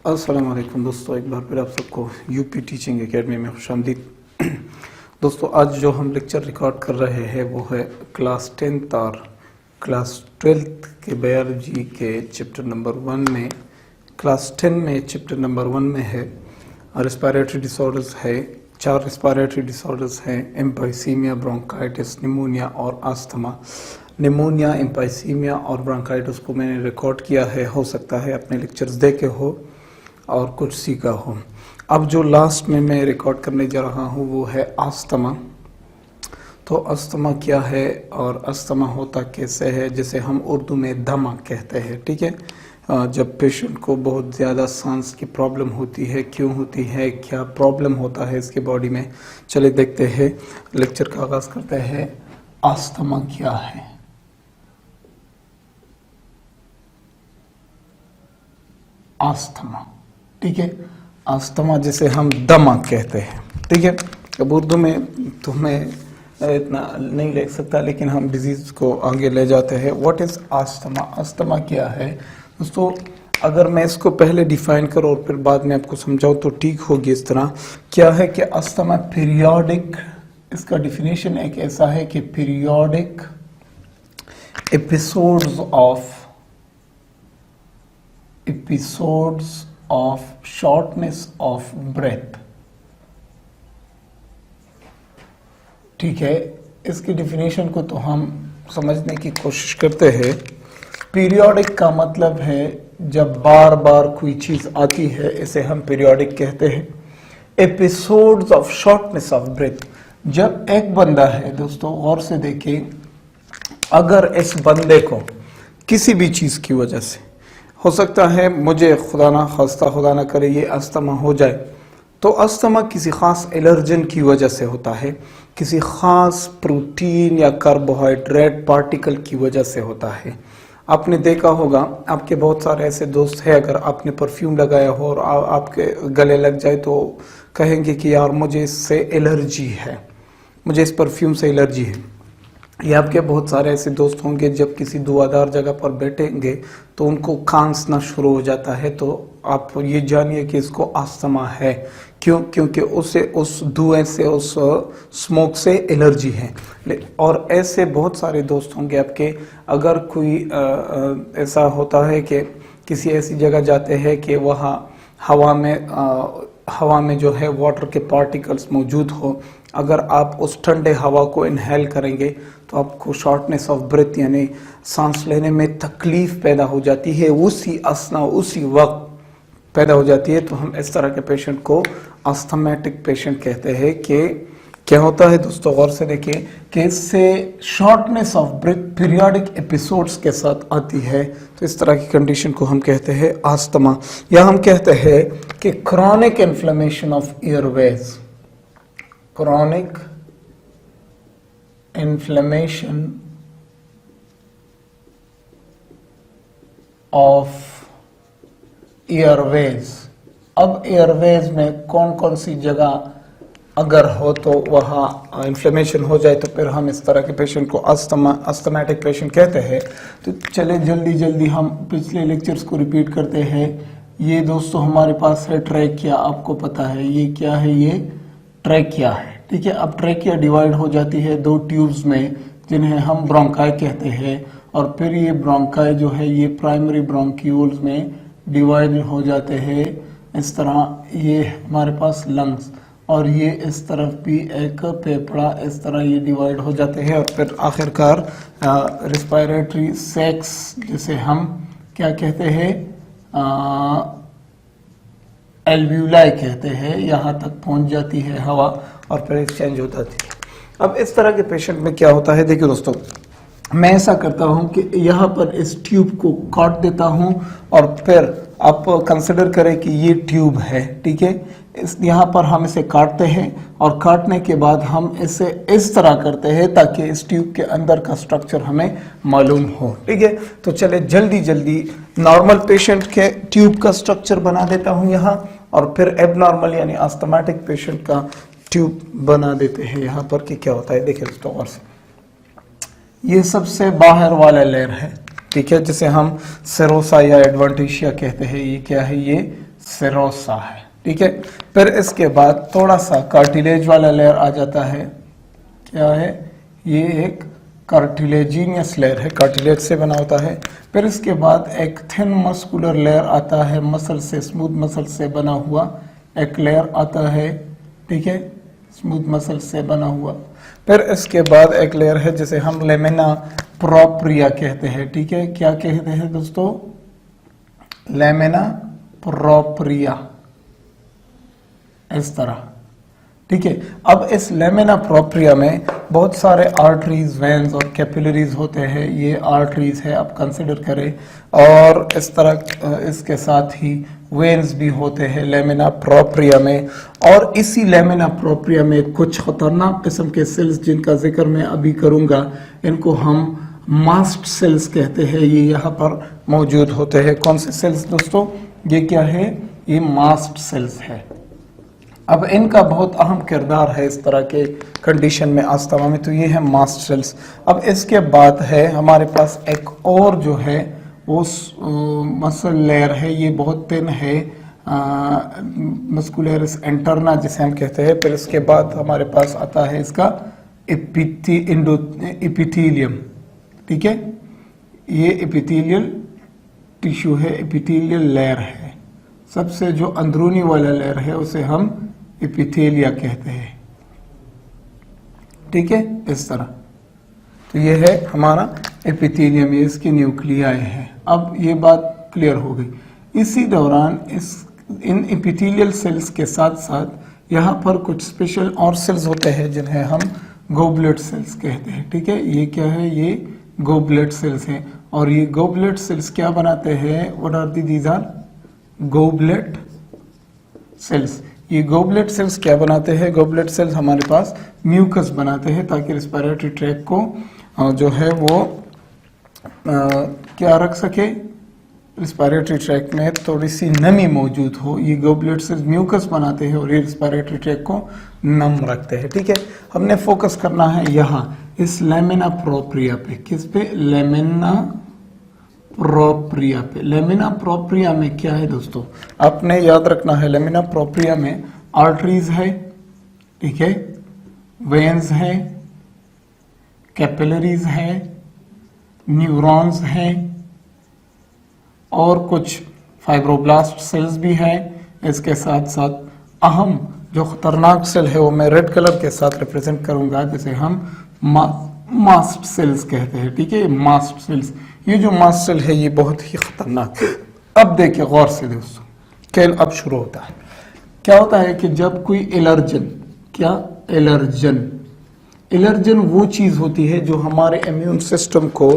अस्सलाम वालेकुम दोस्तों, एक बार फिर आप सबको यूपी टीचिंग एकेडमी में खुशामदीद। दोस्तों, आज जो हम लेक्चर रिकॉर्ड कर रहे हैं वो है क्लास 10th और क्लास 12th के बायोलॉजी के चैप्टर नंबर 1 में। क्लास 10 में चैप्टर नंबर 1 में है रेस्पिरेटरी डिसऑर्डर्स है। 4 रेस्पिरेटरी डिसऑर्डर्स हैं, एम्फीसीमिया, ब्रोंकाइटिस, निमोनिया और अस्थमा। निमोनिया, एम्फीसीमिया और ब्रोंकाइटिस को मैंने रिकॉर्ड किया है, हो सकता है अपने लेक्चर्स देखे हो और कुछ सीखा हो। अब जो लास्ट में मैं रिकॉर्ड करने जा रहा हूँ वो है अस्थमा। तो अस्थमा क्या है और अस्थमा होता कैसे है, जिसे हम उर्दू में दमा कहते हैं। ठीक है, जब पेशेंट को बहुत ज़्यादा सांस की प्रॉब्लम होती है, क्यों होती है, क्या प्रॉब्लम होता है इसके बॉडी में, चले देखते हैं। लेक्चर का आगाज़ करते हैं। अस्थमा क्या है? अस्थमा, ठीक है, अस्थमा जिसे हम दमा कहते हैं। ठीक है, अब उर्दू में तो मैं इतना नहीं लिख सकता, लेकिन हम डिजीज़ को आगे ले जाते हैं। What is asthma? अस्थमा क्या है दोस्तों? अगर मैं इसको पहले डिफाइन करूँ और फिर बाद में आपको समझाऊँ तो ठीक होगी। इस तरह क्या है कि अस्थमा पीरियोडिक, इसका डिफिनेशन एक ऐसा है कि periodic episodes of shortness of breath. ठीक है, इसकी डिफिनेशन को तो हम समझने की कोशिश करते हैं। पीरियोडिक का मतलब है जब बार बार कोई चीज आती है, इसे हम पीरियोडिक कहते हैं। Episodes of shortness of breath, जब एक बंदा है दोस्तों, गौर से देखिए, अगर इस बंदे को किसी भी चीज की वजह से, हो सकता है मुझे खुदा ना करे ये अस्थमा हो जाए, तो अस्थमा किसी खास एलर्जन की वजह से होता है, किसी खास प्रोटीन या कार्बोहाइड्रेट पार्टिकल की वजह से होता है। आपने देखा होगा, आपके बहुत सारे ऐसे दोस्त हैं, अगर आपने परफ्यूम लगाया हो और आपके गले लग जाए तो कहेंगे कि यार मुझे इससे एलर्जी है, मुझे इस परफ्यूम से एलर्जी है। ये आपके बहुत सारे ऐसे दोस्त होंगे, जब किसी दुआदार जगह पर बैठेंगे तो उनको खांसना शुरू हो जाता है, तो आप ये जानिए कि इसको अस्थमा है। क्यों? क्योंकि उसे उस धुएं से, उस स्मोक से एलर्जी है। और ऐसे बहुत सारे दोस्त होंगे आपके, अगर कोई ऐसा होता है कि किसी ऐसी जगह जाते हैं कि वहाँ हवा में जो है वाटर के पार्टिकल्स मौजूद हो, अगर आप उस ठंडे हवा को इनहेल करेंगे तो आपको शॉर्टनेस ऑफ ब्रेथ यानी सांस लेने में तकलीफ पैदा हो जाती है, उसी वक्त पैदा हो जाती है। तो हम इस तरह के पेशेंट को अस्थमैटिक पेशेंट कहते हैं। कि क्या होता है दोस्तों, गौर से देखिए कि इससे shortness of breath periodic episodes के साथ आती है, तो इस तरह की कंडीशन को हम कहते हैं अस्थमा। या हम कहते हैं कि chronic inflammation of Airways, chronic inflammation of Airways. अब एयरवेज में कौन कौन सी जगह अगर हो तो वहाँ इन्फ्लेमेशन हो जाए तो फिर हम इस तरह के पेशेंट को अस्थमैटिक पेशेंट कहते हैं। तो चले जल्दी हम पिछले लेक्चर्स को रिपीट करते हैं। ये दोस्तों हमारे पास है ट्रैकिया, आपको पता है ये क्या है, ये ट्रैकिया है। ठीक है, अब ट्रैकिया डिवाइड हो जाती है 2 ट्यूब्स में, जिन्हें हम ब्रोंकाई कहते हैं, और फिर ये ब्रोंकाई जो है ये प्राइमरी ब्रोंक्यूल्स में डिवाइड हो जाते हैं। इस तरह ये हमारे पास लंग्स, और ये इस तरफ भी एक फेफड़ा, इस तरह ये डिवाइड हो जाते हैं। और फिर आखिरकार रेस्पिरेटरी सैक्स, जिसे हम क्या कहते हैं, एल्व्यूलाई कहते हैं, यहाँ तक पहुँच जाती है हवा और फिर एक्सचेंज हो जाती है। अब इस तरह के पेशेंट में क्या होता है, देखिए दोस्तों, मैं ऐसा करता हूं कि यहाँ पर इस ट्यूब को काट देता हूं, और फिर आप कंसिडर करें कि ये ट्यूब है। ठीक है, यहाँ पर हम इसे काटते हैं, और काटने के बाद हम इसे इस तरह करते हैं ताकि इस ट्यूब के अंदर का स्ट्रक्चर हमें मालूम हो। ठीक है, तो चले जल्दी नॉर्मल पेशेंट के ट्यूब का स्ट्रक्चर बना देता हूँ यहाँ, और फिर एबनॉर्मल यानी अस्थमैटिक पेशेंट का ट्यूब बना देते हैं यहाँ पर। कि क्या होता है, देखिए दोस्तों, और ये सबसे बाहर वाला लेयर है। ठीक है, जिसे हम सेरोसा या एडवेंटिशिया कहते हैं। ये क्या है, ये सेरोसा है, ठीक है। फिर इसके बाद थोड़ा सा कार्टिलेज वाला लेयर आ जाता है, क्या है ये, एक कार्टिलेजिनियस लेयर है, कार्टिलेज से बना होता है। फिर इसके बाद एक थिन मस्कुलर लेयर आता है, मसल से, स्मूथ मसल से बना हुआ एक लेयर आता है, ठीक है, स्मूथ मसल से बना हुआ। फिर इसके बाद एक लेयर है जिसे हम लेमिना प्रोप्रिया कहते हैं, ठीक है। क्या कहते हैं दोस्तों? लेमिना प्रोप्रिया, इस तरह, ठीक है। अब इस लेमिना प्रोप्रिया में बहुत सारे आर्टरीज, वेन्स और कैपिलरीज होते हैं। ये आर्टरीज है, आप कंसिडर करें, और इस तरह इसके साथ ही वेन्स भी होते हैं लेमिना प्रोप्रिया में। और इसी लेमिना प्रोप्रिया में कुछ खतरनाक किस्म के सेल्स जिनका जिक्र मैं अभी करूंगा, इनको हम मास्ट सेल्स कहते हैं, ये यहाँ पर मौजूद होते हैं। कौन से सेल्स दोस्तों? ये क्या है? ये मास्ट सेल्स है। अब इनका बहुत अहम किरदार है इस तरह के कंडीशन में, अस्थमा में। तो ये है मास्ट सेल्स। अब इसके बाद है हमारे पास एक और जो है वो मसल लेयर है, ये बहुत थिन है, मस्कुलरिस इंटरना जिसे हम कहते हैं। फिर इसके बाद हमारे पास आता है इसका एपिथेलियम, ठीक है। ये एपिथेलियल टिश्यू है, एपिथेलियल लेयर है। सबसे जो अंदरूनी वाला लेयर है उसे हम एपिथेलिया कहते हैं, ठीक है, इस तरह। तो ये है हमारा एपिथेलियम, ये इसके न्यूक्लियाई है। अब ये बात क्लियर हो गई। इसी दौरान इन एपिथेलियल सेल्स के साथ साथ यहाँ पर कुछ स्पेशल और सेल्स होते हैं जिन्हें हम गोबलेट सेल्स कहते हैं, ठीक है। ये क्या है? ये गोबलेट सेल्स हैं। और ये गोबलेट सेल्स क्या बनाते हैं? What are these are goblet cells. ये गोबलेट सेल्स क्या बनाते हैं? गोबलेट सेल्स हमारे पास म्यूकस बनाते हैं ताकि रिस्पिरेटरी ट्रैक को जो है वो क्या रख सके, रिस्पिरेटरी ट्रैक में थोड़ी सी नमी मौजूद हो। ये गोबलेट सेल्स म्यूकस बनाते हैं और ये रिस्पिरेटरी ट्रैक को नम रखते हैं, ठीक है। हमने फोकस करना है यहाँ इस लेमिना प्रोप्रिया पे। किस पे? लेमिना प्रोप्रिया पे। लेमिना प्रोप्रिया में क्या है दोस्तों? आपने याद रखना है, लेमिना प्रोप्रिया में आर्टरीज है, ठीक है, वेन्स है, कैपिलरीज है, न्यूरॉन्स हैं और कुछ फाइब्रोब्लास्ट सेल्स भी हैं। इसके साथ साथ अहम जो खतरनाक सेल है वो मैं रेड कलर के साथ रिप्रेजेंट करूंगा, जिसे हम मास्ट सेल्स कहते हैं, ठीक है। मास्ट सेल्स, ये जो मास्ट सेल है ये बहुत ही खतरनाक है। अब देखिए गौर से दोस्तों, खेल अब शुरू होता है। क्या होता है कि जब कोई एलर्जन, क्या एलर्जन वो चीज होती है जो हमारे इम्यून सिस्टम को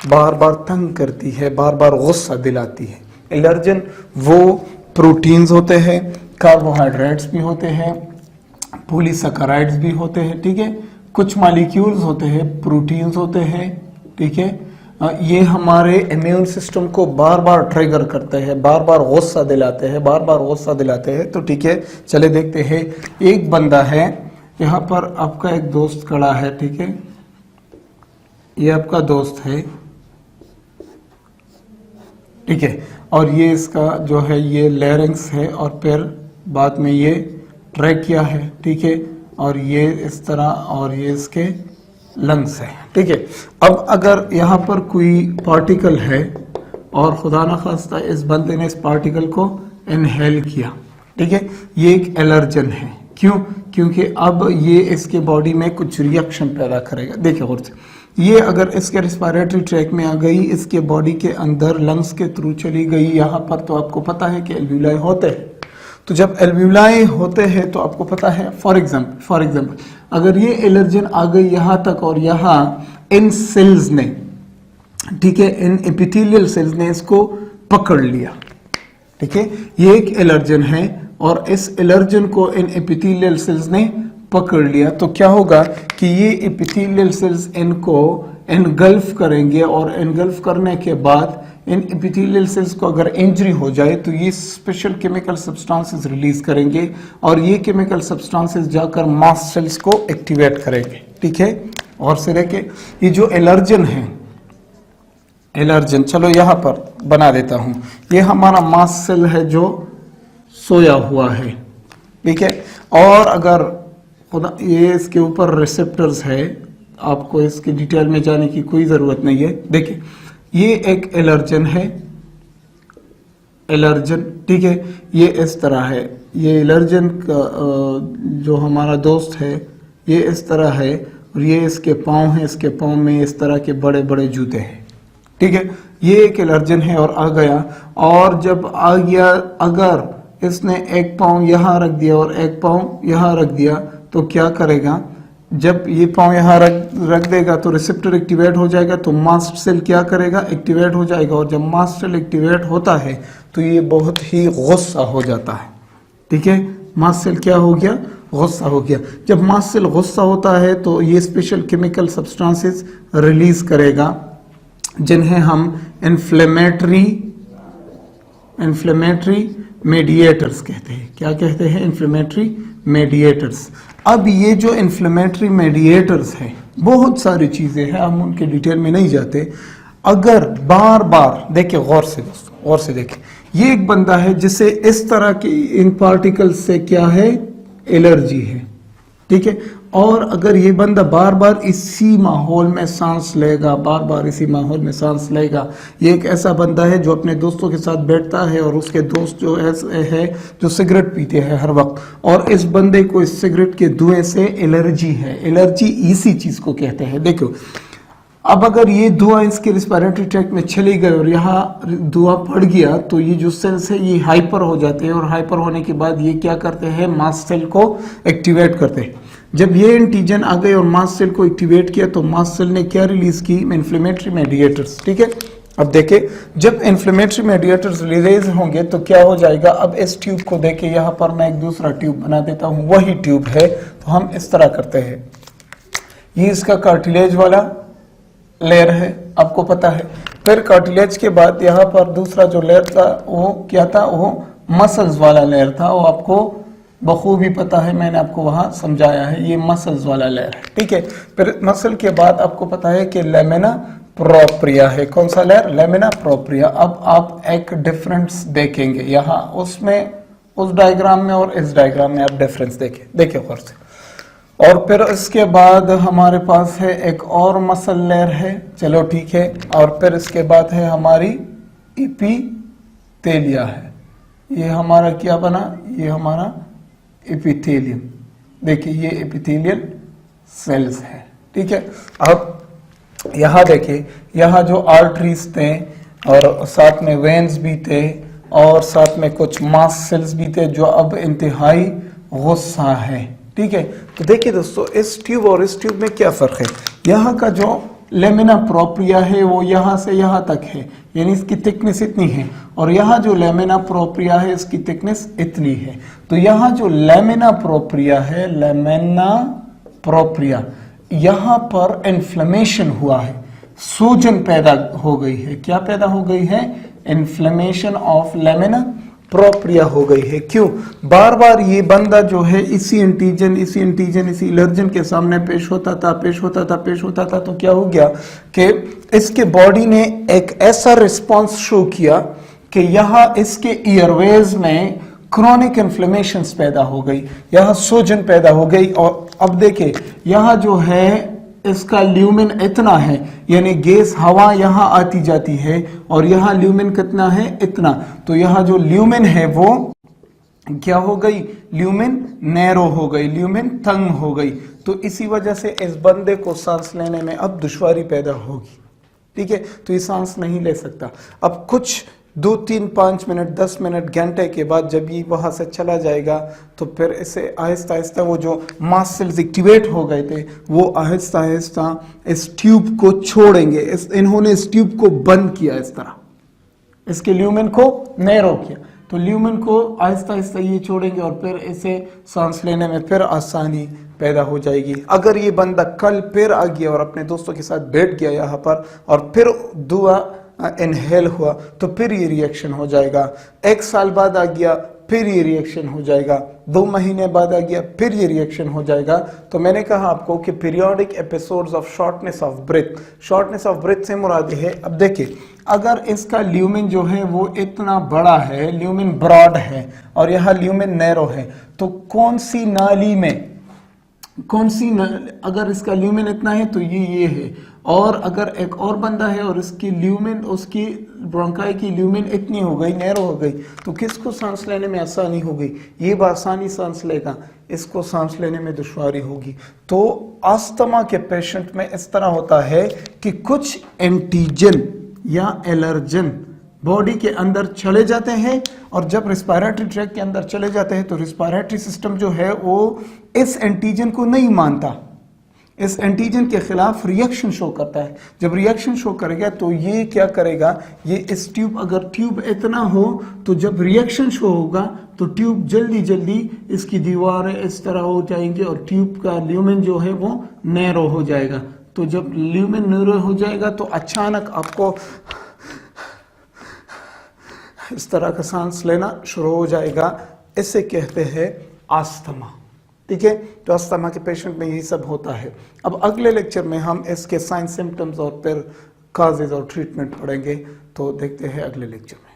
बार बार तंग करती है, बार बार गुस्सा दिलाती है। एलर्जन वो प्रोटीन्स होते हैं, कार्बोहाइड्रेट्स भी होते हैं, पॉलीसैकेराइड्स भी होते हैं, ठीक है, कुछ मॉलिक्यूल्स होते हैं, प्रोटीन्स होते हैं, ठीक है। ये हमारे इम्यून सिस्टम को बार बार ट्रिगर करते हैं, बार बार गुस्सा दिलाते हैं, बार बार गुस्सा दिलाते हैं। तो ठीक है, चले देखते हैं। एक बंदा है, यहाँ पर आपका एक दोस्त खड़ा है, ठीक है, ये आपका दोस्त है, ठीक है, और ये इसका जो है ये लैरिंक्स है और फिर बाद में ये ट्रैकिया है, ठीक है, और ये इस तरह, और ये इसके लंग्स है, ठीक है। अब अगर यहाँ पर कोई पार्टिकल है और खुदा न खास्ता इस बंदे ने इस पार्टिकल को इनहेल किया, ठीक है, ये एक एलर्जन है। क्यों? क्योंकि अब ये इसके बॉडी में कुछ रिएक्शन पैदा करेगा। देखिए गौर से, ये अगर इसके रिस्पिरेटरी ट्रैक में आ गई, इसके बॉडी के अंदर लंग्स के थ्रू चली गई यहाँ पर, तो आपको पता है कि एल्व्यूलाई होते हैं। तो जब एल्व्यूलाई होते हैं तो आपको पता है, फॉर एग्जाम्पल अगर ये एलर्जन आ गई यहाँ तक और यहाँ इन सेल्स ने, ठीक है, इन एपिथेलियल सेल्स ने इसको पकड़ लिया, ठीक है, ये एक एलर्जन है और इस एलर्जन को इन एपिथेलियल सेल्स ने पकड़ लिया, तो क्या होगा कि ये एपिथेलियल सेल्स इनको एनगल्फ करेंगे और एनगल्फ करने के बाद इन एपिथेलियल सेल्स को अगर इंजरी हो जाए तो ये स्पेशल केमिकल सब्सटेंसेस रिलीज करेंगे और ये केमिकल सब्सटेंसेस जाकर मास्ट सेल्स को एक्टिवेट करेंगे, ठीक है। और से देखिए, ये जो एलर्जन है, एलर्जन, चलो यहाँ पर बना देता हूँ, ये हमारा मास्ट सेल है जो सोया हुआ है, ठीक है। और अगर खुदा ये इसके ऊपर रिसेप्टर्स है, आपको इसकी डिटेल में जाने की कोई ज़रूरत नहीं है। देखिए ये एक एलर्जन है, एलर्जन, ठीक है। ये इस तरह है, ये एलर्जन का जो हमारा दोस्त है ये इस तरह है, और ये इसके पाँव हैं, इसके पाँव में इस तरह के बड़े बड़े जूते हैं, ठीक है। ये एक एलर्जन है और आ गया, और जब आ गया अगर इसने एक पाँव यहाँ रख दिया और एक पाँव यहाँ रख दिया तो क्या करेगा, जब ये पाँव यहाँ रख देगा तो रिसेप्टर एक्टिवेट हो जाएगा, तो मास्ट सेल क्या करेगा, एक्टिवेट हो जाएगा। और जब मास्ट सेल एक्टिवेट होता है तो ये बहुत ही गुस्सा हो जाता है, ठीक है। मास्ट सेल क्या हो गया, गुस्सा हो गया। जब मास्ट सेल गुस्सा होता है तो ये स्पेशल केमिकल सब्सटेंसेस रिलीज करेगा जिन्हें हम इन्फ्लेमेटरी मेडिएटर्स कहते हैं। क्या कहते हैं, इन्फ्लेमेटरी मेडिएटर्स। अब ये जो इन्फ्लेमेटरी मेडिएटर्स हैं, बहुत सारी चीज़ें हैं, हम उनके डिटेल में नहीं जाते। अगर बार बार देखिए, गौर से दोस्तों, गौर से देखिए, ये एक बंदा है जिसे इस तरह की इन पार्टिकल्स से क्या है, एलर्जी है, ठीक है। और अगर ये बंदा बार बार इसी माहौल में सांस लेगा, बार बार इसी माहौल में सांस लेगा, ये एक ऐसा बंदा है जो अपने दोस्तों के साथ बैठता है और उसके दोस्त जो ऐसे है जो सिगरेट पीते हैं हर वक्त, और इस बंदे को इस सिगरेट के धुएं से एलर्जी है। एलर्जी इसी चीज को कहते हैं। देखो अब अगर ये धुआं इसके रिस्पिरेटरी ट्रैक्ट में चली गई और यहाँ धुआं पड़ गया तो ये जो सेल्स है ये हाइपर हो जाते हैं, और हाइपर होने के बाद ये क्या करते हैं, मास्ट सेल को एक्टिवेट करते हैं। जब ये एंटीजन आ गए और मास्ट सेल को एक्टिवेट किया तो मास्ट सेल ने क्या रिलीज की, इन्फ्लेमेटरी मेडिएटर्स, ठीक है। अब देखे जब इन्फ्लेमेटरी मेडिएटर्स रिलीज होंगे तो क्या हो जाएगा, अब इस ट्यूब को देखे, यहाँ पर मैं एक दूसरा ट्यूब बना देता हूँ, वही ट्यूब है। तो हम इस तरह करते हैं, ये इसका कार्टिलेज वाला लेयर है, आपको पता है। फिर कार्टिलेज के बाद यहाँ पर दूसरा जो लेयर था वो क्या था, वो मसल्स वाला लेयर था, वो आपको बखूबी पता है, मैंने आपको वहां समझाया है, ये मसल्स वाला लेयर है, ठीक है। फिर मसल के बाद आपको पता है कि लेमिना प्रोप्रिया है। कौन सा लेयर, लेमिना प्रोप्रिया। अब आप एक डिफरेंस देखेंगे यहाँ, उसमें उस डायग्राम में और इस डायग्राम में आप डिफरेंस देखिए गौर से। और फिर इसके बाद हमारे पास है एक और मसल लेयर है, चलो ठीक है। और फिर इसके बाद है हमारी एपिथेलिया है, ये हमारा क्या बना, ये हमारा एपिथेलियम। देखिए ये एपिथेलियल सेल्स है, ठीक है। अब यहाँ देखिए, यहाँ जो आर्टरीज थे और साथ में वेन्स भी थे और साथ में कुछ मास सेल्स भी थे जो अब इंतहाई गुस्सा है, ठीक है। तो देखिए दोस्तों, इस ट्यूब और इस ट्यूब में क्या फर्क है। यहाँ का जो लेमिना प्रोप्रिया है वो यहाँ से यहाँ तक है, यानी इसकी थिकनेस इतनी है, और यहाँ जो लेमिना प्रोप्रिया है इसकी थिकनेस इतनी है। तो यहाँ जो लेमिना प्रोप्रिया है, लेमिना प्रोप्रिया, यहाँ पर इन्फ्लेमेशन हुआ है, सूजन पैदा हो गई है। क्या पैदा हो गई है, इन्फ्लेमेशन ऑफ लेमिना प्रोप्रिया हो गई है। क्यों, बार बार ये बंदा जो है इसी एंटीजन इसी एलर्जन के सामने पेश होता था, तो क्या हो गया कि इसके बॉडी ने एक ऐसा रिस्पांस शो किया कि यहाँ इसके ईयरवेज में क्रोनिक इन्फ्लेमेशन पैदा हो गई, यहाँ सूजन पैदा हो गई। और अब देखिए यहाँ जो है इसका ल्यूमिन इतना है, यानी गैस हवा यहाँ आती जाती है, और यहाँ ल्यूमिन कितना है, इतना। तो यहाँ जो ल्यूमिन है वो क्या हो गई, ल्यूमिन नैरो हो गई, ल्यूमिन तंग हो गई। तो इसी वजह से इस बंदे को सांस लेने में अब दुश्वारी पैदा होगी, ठीक है। तो ये सांस नहीं ले सकता। अब कुछ 2, 3, 5 मिनट, 10 मिनट, घंटे के बाद जब ये वहां से चला जाएगा तो फिर इसे आहिस्ता आहिस्ता वो जो मास सेल्स एक्टिवेट हो गए थे वो आहिस्ता आहिस्ता इस ट्यूब को छोड़ेंगे। इन्होंने इस ट्यूब को बंद किया, इस तरह इसके ल्यूमेन को नैरो किया, तो ल्यूमेन को आहिस्ता आहिस्ता ये छोड़ेंगे और फिर इसे सांस लेने में फिर आसानी पैदा हो जाएगी। अगर ये बंदा कल फिर आ गया और अपने दोस्तों के साथ बैठ गया यहाँ पर और फिर दुआ इनहेल हुआ तो फिर ये रिएक्शन हो जाएगा। 1 साल बाद आ गया, फिर ये रिएक्शन हो जाएगा, 2 महीने बाद आ गया फिर ये रिएक्शन हो जाएगा। तो मैंने कहा आपको कि periodic episodes of shortness of breath, shortness of breath से मुराद है, अब देखिए अगर इसका ल्यूमेन जो है वो इतना बड़ा है, ल्यूमेन ब्रॉड है और यहाँ ल्यूमेन नैरो है, तो कौन सी नाली में, अगर इसका ल्यूमेन इतना है तो ये है, और अगर एक और बंदा है और इसकी ल्यूमेन, उसकी ब्रोंकाई की ल्यूमेन इतनी हो गई, नैरो हो गई, तो किसको सांस लेने में आसानी हो गई? ये बासानी सांस लेगा, इसको सांस लेने में दुश्वारी होगी। तो अस्थमा के पेशेंट में इस तरह होता है कि कुछ एंटीजन या एलर्जन बॉडी के अंदर चले जाते हैं, और जब रिस्पायरेटरी ट्रैक्ट के अंदर चले जाते हैं तो रिस्पायरेटरी सिस्टम जो है वो इस एंटीजन को नहीं मानता, इस एंटीजन के खिलाफ रिएक्शन शो करता है। जब रिएक्शन शो करेगा तो ये क्या करेगा, ये इस ट्यूब, अगर ट्यूब इतना हो तो जब रिएक्शन शो होगा तो ट्यूब जल्दी जल्दी इसकी दीवारें इस तरह हो जाएंगी और ट्यूब का ल्यूमेन जो है वो नैरो हो जाएगा। तो जब ल्यूमेन नैरो हो जाएगा तो अचानक आपको इस तरह का सांस लेना शुरू हो जाएगा, इसे कहते हैं अस्थमा। ठीक है, तो अस्थमा के पेशेंट में यही सब होता है। अब अगले लेक्चर में हम इसके साइन सिम्टम्स और फिर काजेज और ट्रीटमेंट पढ़ेंगे, तो देखते हैं अगले लेक्चर में।